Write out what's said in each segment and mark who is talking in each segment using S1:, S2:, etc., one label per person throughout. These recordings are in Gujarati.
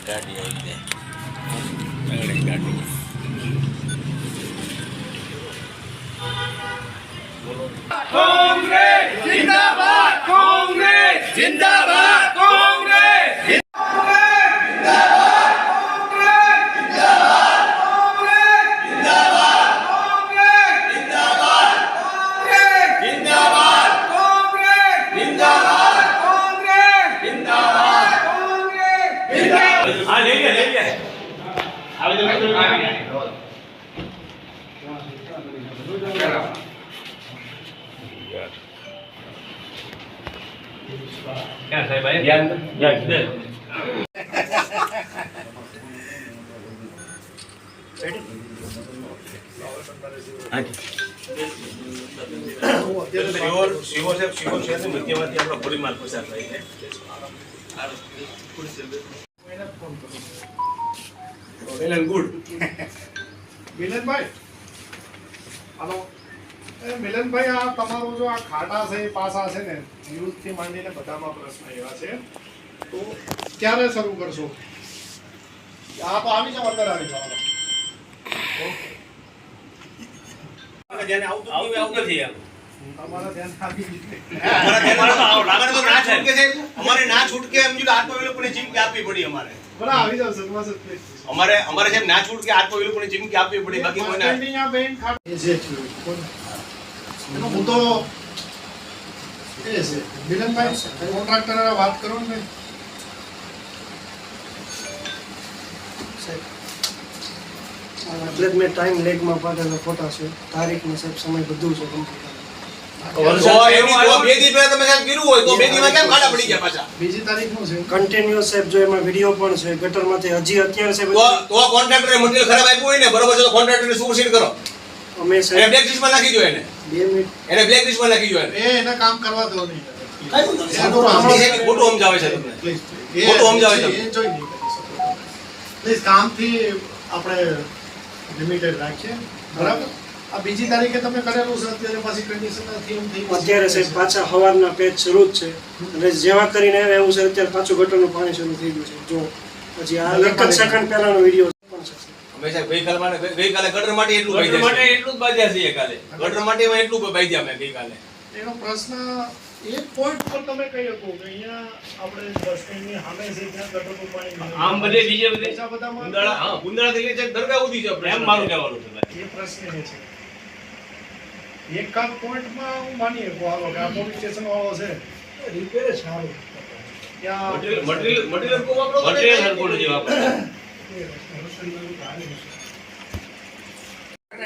S1: गाड़ी आई है तगड़ी गाड़ी
S2: कांग्रेस जिंदाबाद कांग्रेस जिंदाबाद कांग्रेस क्या साहब भाई ज्ञान दे
S3: શિવોર શહેરની મધ્યમાંથી આપણો ગોળીમાર પસાર થાય છે. ગુડ
S4: મિલનભાઈ હાલો મિલનભાઈ આ તમારું જો આ ખાડા છે એ પાસા છે ને યુથથી માંડીને બધામાં પ્રશ્ન એવા છે તો ક્યારે શરૂ કરશો? આ તો આવી જાવ અંદર આવી જાવ
S3: જેને આવતું નથી
S4: તમારા ધ્યાન આપી
S3: અમારે ના છૂટકે એમ જો આત્મવિલોપનની ચીમકી આપવી પડી અમારે
S4: બરાબર આવી જાવ સગવા સત્ય
S3: અમારે જેમ ના છૂટકે આત્મવિલોપનની ચીમકી આપવી પડી બાકી કોઈને
S4: આ બેન ખાડા એ છે એનો મુદ્દો એ છે મિલનભાઈ કોન્ટ્રાક્ટર વાત કરો ને
S5: એટલે જ મેં ટાઈમ લેગમાં પાડેલા ફોટા છે તારીખ ને સાહેબ સમય બધું છે
S4: બીજી તારીખનું છે
S5: કન્ટિન્યુઅસ સાહેબ જો એમાં વિડિયો પણ છે ગટરમાંથી હજી અત્યારે સાહેબ
S3: તો કોન્ટ્રાક્ટરે મટીરીયલ ખરાબ આપ્યું હોય ને બરોબર છે તો કોન્ટ્રાક્ટરને સુપરસીડ કરો
S5: અમે
S3: એને
S5: સાહેબ
S3: બ્લેક લિસ્ટમાં નાખી દો એને
S5: 2 મિનિટ
S3: બ્લેક લિસ્ટમાં નાખી દો એને
S4: એને કામ કરવા દો નહીં
S3: ખોટું સમજાવે છે તમને ખોટું સમજાવે છે
S4: પ્લીઝ કામથી આપણે લિમિટેડ રાખીએ બરાબર આ બીજી તારીખે તમે કરેલું છે અત્યારે પાછી કન્ડિશન નથી એમ થઈ
S5: અત્યારે સાહેબ પાછા હવારના પેજ શરૂ જ છે અને જેવા કરીને આવે એવું છે અત્યારે પાછું ગટરનું પાણી શરૂ થઈ ગયું છે જો પછી આ એક જ સેકન્ડ પહેલાનો વિડિયો પણ છે
S3: અમે સાહેબ ગઈકાલે ગટર માટે એટલું બાંધ્યા છે એટલું જ બાંધ્યા છે કાલે ગટર માટે એટલું બાંધ્યા અમે ગઈકાલે
S4: એનો પ્રશ્ન એક પોઈન્ટ પર તમે કહી શકો કે અહીંયા આપણે બસ સ્ટેન્ડની સામે છે ત્યાં ગટરનું પાણી
S2: આમ બધે બીજે બધે
S4: બધામાં
S2: ગુંદાળા હા ગુંદાળા થી છે દરગાહ સુધી છે એમ મારું કહેવાનું છે
S4: એ પ્રશ્ન એ છે એક કામ પોઈન્ટમાં હું માની શકું હાલો કે આ પોલીસ સ્ટેશન વાળો છે રિપેર સારું ત્યાં
S2: મટીરીયલ કો વાપરો મટીરીયલ હરકોડ જે વાપરો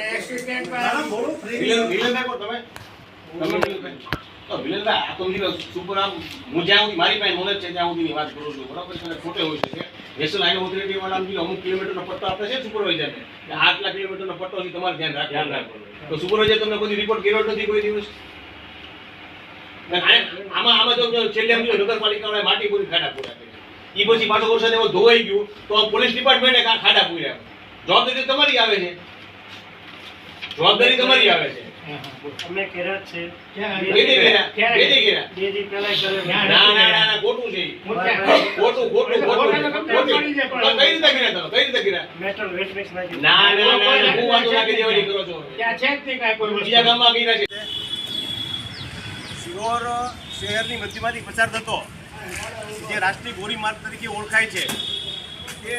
S2: એક્સિડન્ટ પર
S4: બોલો ફ્રી
S3: વિલનભાઈ કો તમે તો વિલનભાઈ આ તો સુપર આમ હું જ્યાં સુધી મારી પાસે નોલેજ છે ત્યાં સુધીની વાત કરું છું બરાબર છે ખોટે હોઈ શકે નેશનલ હાઈવે ઓથોરિટી વાળા આમ અમુક કિલોમીટરનો પટ્ટો આપે છે સુપરવાઇઝરને કે 8 કિલોમીટરનો પટ્ટો છે તમારે ધ્યાન રાખવાનું તો સુપરવાઇઝર તમને કોઈ રિપોર્ટ કર્યો નથી કોઈ દિવસ આમાં જો છેલ્લે સમજો નગરપાલિકાવાળાએ માટી પૂરી ખાડા પૂરા કર્યા એ પછી પાછો વરસાદ એવો ધોવાઈ ગયું તો પોલીસ ડિપાર્ટમેન્ટે ખાડા પૂર્યા જવાબદારી તમારી આવે છે જવાબદારી તમારી આવે છે
S5: અમે કેરા છે
S3: બેદી
S5: પહેલા કરે
S3: ના ખોટું છે ખોટું કઈ રીતે કર્યા
S5: મેટલ વેટ મિક્સ નાખી
S3: ના હું વાતો નાખી દેવાની કરો છો
S2: ત્યાં છે જ નહીં કાંઈ કોઈ
S3: બીજા ગામમાં કર્યા છે શિહોર શહેરની મધ્યમાંથી પસાર થતો જે રાષ્ટ્રીય ધોરીમાર્ગ તરીકે ઓળખાય છે એ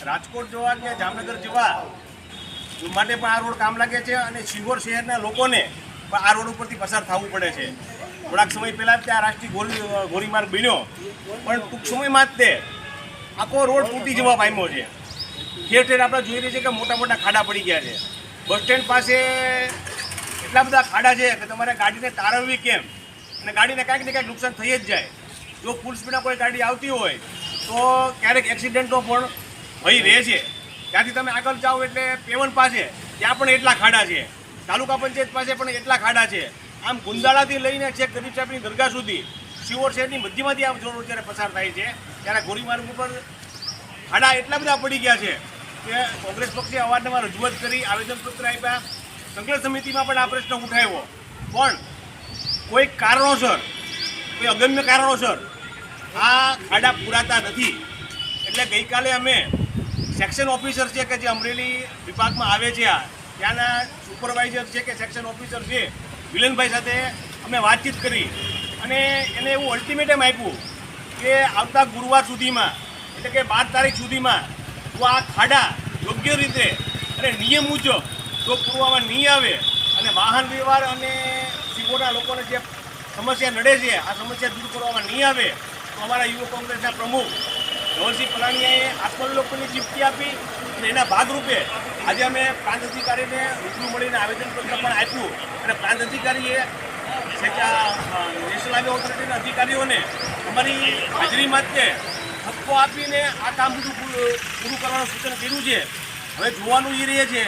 S3: રાજકોટ જવા કે જામનગર જવા માટે પણ આ રોડ કામ લાગે છે અને શિહોર શહેરના લોકોને પણ આ રોડ ઉપરથી પસાર થવું પડે છે થોડાક સમય પહેલાં ત્યાં રાષ્ટ્રીય ધોરીમાર્ગ બન્યો પણ ટૂંક સમયમાં જ તે આખો રોડ તૂટી જવા પામ્યો છે ઠેર ઠેર આપણે જોઈ રહી છે કે મોટા મોટા ખાડા પડી ગયા છે બસ સ્ટેન્ડ પાસે એટલા બધા ખાડા છે કે તમારે ગાડીને તારવવી કેમ અને ગાડીને કાંઈક ને કાંઈક નુકસાન થઈ જ જાય જો ફૂલ સ્પીડમાં કોઈ ગાડી આવતી હોય તો ક્યારેક એક્સિડન્ટનો પણ ભય રહે છે ત્યાંથી તમે આગળ જાઓ એટલે પેવન પાસે ત્યાં પણ એટલા ખાડા છે તાલુકા પંચાયત પાસે પણ એટલા ખાડા છે આમ ગુંદાળાથી લઈને છેક ગરીબ સાહેબની દરગાહ સુધી શિહોર શહેરની મધ્યમાંથી આ રોડ જ્યારે પસાર થાય છે ત્યારે ધોરીમાર્ગ ઉપર ખાડા એટલા બધા પડી ગયા છે કે કોંગ્રેસ પક્ષે અવારનવાર રજૂઆત કરી આવેદનપત્ર આપ્યા સંકલન સમિતિમાં પણ આ પ્રશ્ન ઉઠાવ્યો પણ કોઈ કારણોસર કોઈ અગમ્ય કારણોસર આ ખાડા પૂરાતા નથી એટલે ગઈકાલે અમે સેક્શન ઓફિસર છે કે જે અમરેલી વિભાગમાં આવે છે ત્યાંના સુપરવાઇઝર છે કે સેક્શન ઓફિસર છે મિલનભાઈ સાથે અમે વાતચીત કરી અને એને એવું અલ્ટિમેટમ આપ્યું કે આવતા ગુરુવાર સુધીમાં એટલે કે 12 તારીખ સુધીમાં જો આ ખાડા યોગ્ય રીતે અને નિયમ મુજબ જો પૂરવામાં નહીં આવે અને વાહન વ્યવહાર અને સિંહોના લોકોને જે સમસ્યા નડે છે આ સમસ્યા દૂર કરવામાં નહીં આવે તો અમારા યુવક કોંગ્રેસના પ્રમુખ ધવલસિંહ પલાણીયાએ આત્મવિલોપનની ચીમકી આપી અને એના ભાગરૂપે આજે અમે પ્રાંત અધિકારીને રૂબરૂ મળીને આવેદનપત્ર પણ આપ્યું અને પ્રાંત અધિકારીએ નેશનલ હાઈવે ઓથોરિટીના અધિકારીઓને અમારી હાજરી માટે ઠપકો આપીને આ કામ બધું પૂરું કરવાનું સૂચન કર્યું છે. હવે જોવાનું એ રહે છે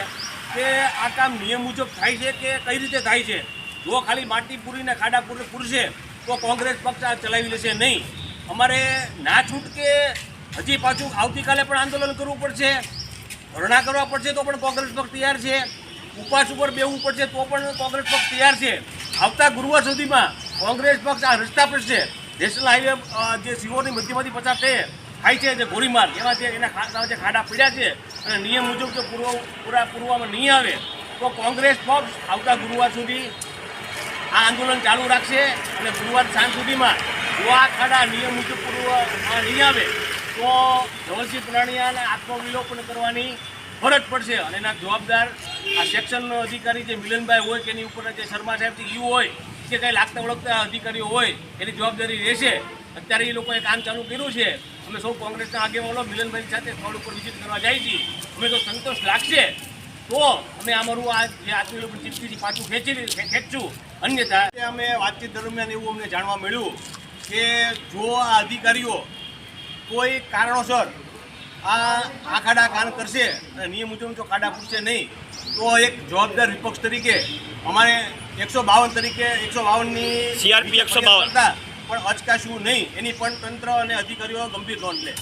S3: કે આ કામ નિયમ મુજબ થાય છે કે કઈ રીતે થાય છે. જો ખાલી માટી પૂરીને ખાડા પૂરશે તો કોંગ્રેસ પક્ષ આ ચલાવી લેશે નહીં. અમારે ના છૂટકે હજી પાછું આવતીકાલે પણ આંદોલન કરવું પડશે, ધરણા કરવા પડશે તો પણ કોંગ્રેસ પક્ષ તૈયાર છે, ઉપવાસ ઉપર બેસવું પડશે તો પણ કોંગ્રેસ પક્ષ તૈયાર છે. આવતા ગુરુવાર સુધીમાં કોંગ્રેસ પક્ષ આ રસ્તા પર છે. નેશનલ હાઈવે જે સિહોરની મધ્યમાંથી પસાર થાય છે જે ગોરીમાર્ગ એમાં જે એના જે ખાડા પીડ્યા છે અને નિયમ મુજબ જો પૂરવામાં નહીં આવે તો કોંગ્રેસ પક્ષ આવતા ગુરુવાર સુધી આ આંદોલન ચાલુ રાખશે અને ગુરુવાર સાંજ સુધીમાં જો આ ખાડા નિયમ મુજબ પૂરવામાં નહીં આવે તો ધવલસિંહ પલાણીયાને આત્મવિલોપન કરવાની ફરજ પડશે અને એના જવાબદાર આ સેક્શન અધિકારી જે મિલનભાઈ હોય કે એની ઉપર જે શર્મા સાહેબથી યુ હોય કે કંઈ લાગતા ઓળખતા અધિકારીઓ હોય એની જવાબદારી રહેશે. અત્યારે એ લોકોએ કામ ચાલુ કર્યું છે. અમે સૌ કોંગ્રેસના આગેવાનો મિલનભાઈ સાથે સ્થળ ઉપર વિઝિટ કરવા જાય છીએ. અમે તો સંતોષ લાગશે તો અમે અમારું આ જે આત્મવિલોપન ચીમકીથી પાછું ખેંચશું. અન્યથા અમે વાતચીત દરમિયાન એવું અમને જાણવા મળ્યું કે જો આ અધિકારીઓ કોઈ કારણોસર આ ખાડા કામ કરશે અને નિયમ મુજબ જો ખાડા પૂરશે નહીં તો એક જવાબદાર વિપક્ષ તરીકે અમારે 152 તરીકે 152ની
S2: CRP 152
S3: પણ અચકાશું નહીં. એની પણ તંત્ર અને અધિકારીઓ ગંભીર નોંધ લે.